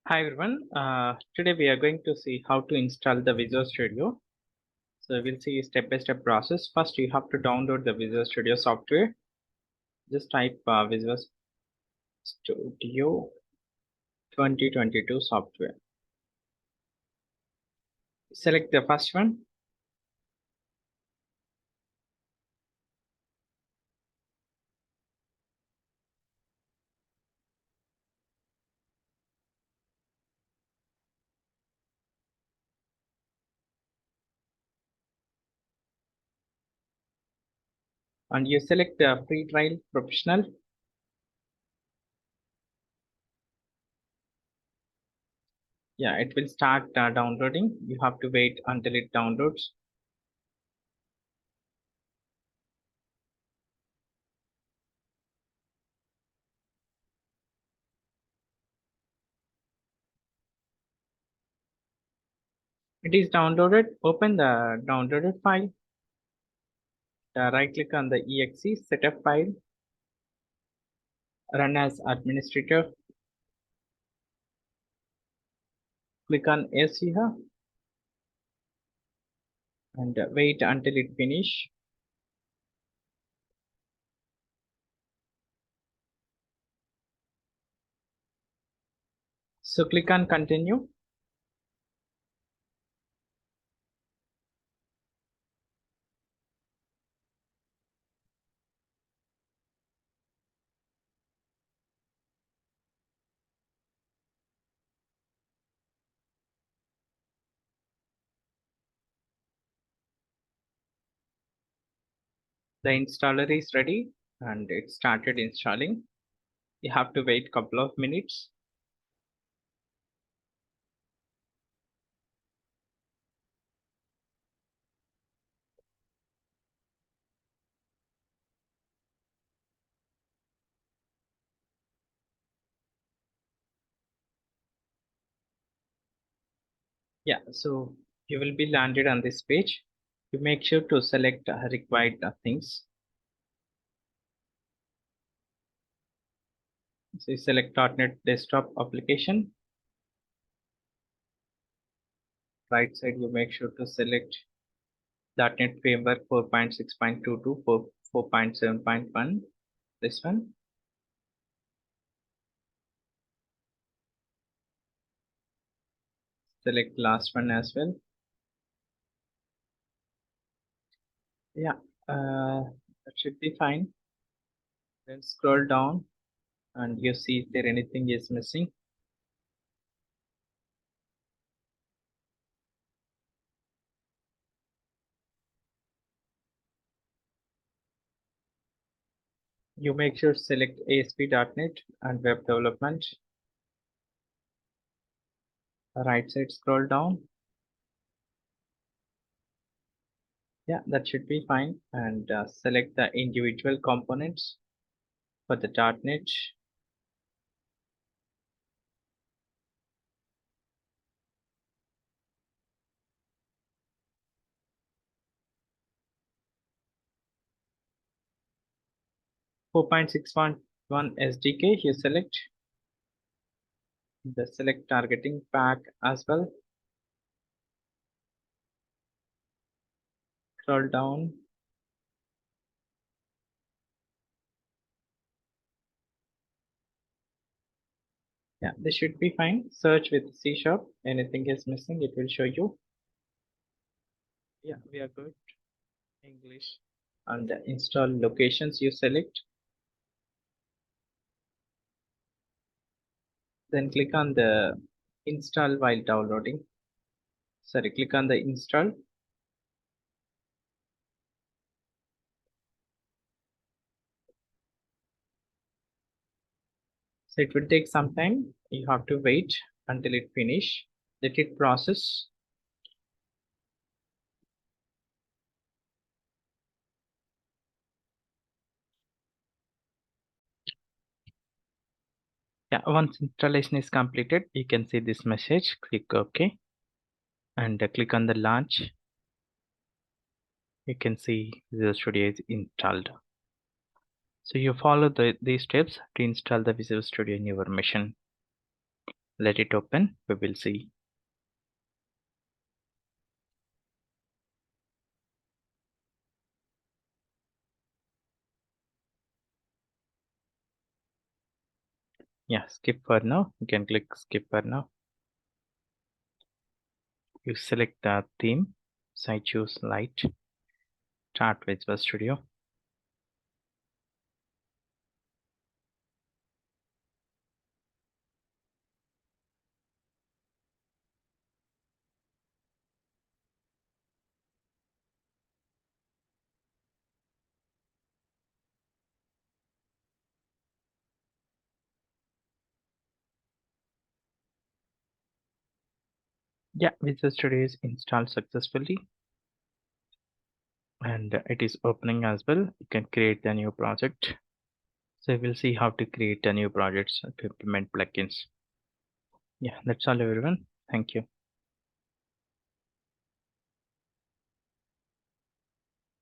Hi everyone. Today we are going to see how to install the Visual Studio. So we'll see step-by-step process. First, you have to download the Visual Studio software. Just type Visual Studio 2022 software. Select the first one. And you select the free trial professional. Yeah, it will start downloading. You have to wait until it downloads. It is downloaded. Open the downloaded file. Right click on the exe setup file. Run as administrator. Click on yes here and wait until it finish. So click on continue. The installer is ready and it started installing. You have to wait couple of minutes. Yeah, so you will be landed on this page. You make sure to select required things. So you select .NET desktop application. Right side, you make sure to select .NET framework 4.6.2 to 4.7.1. This one. Select last one as well. Yeah, that should be fine. Then scroll down and you see if there anything is missing. You make sure select ASP.NET and web development. Right side scroll down. Yeah, that should be fine. And select the individual components for the .NET. Four point six point one SDK. You select the select targeting pack as well. Scroll down. Yeah, this should be fine. Search with C#. Anything is missing, it will show you. Yeah, we are good. English. And the install locations you select. Then click on the install while downloading. Sorry, click on the install. So it will take some time. You have to wait until it finish. Let it process. Yeah, once installation is completed, you can see this message. Click OK and click on the launch. You can see Visual Studio is installed. So you follow these steps to install the Visual Studio in your machine. Let it open. We will see. Yeah, skip for now. You can click skip for now. You select the theme. So I choose light. Start Visual Studio. Yeah, Visual Studio is installed successfully and it is opening as well. You can create a new project. So we'll see how to create a new projects to implement plugins. Yeah, that's all everyone. Thank you.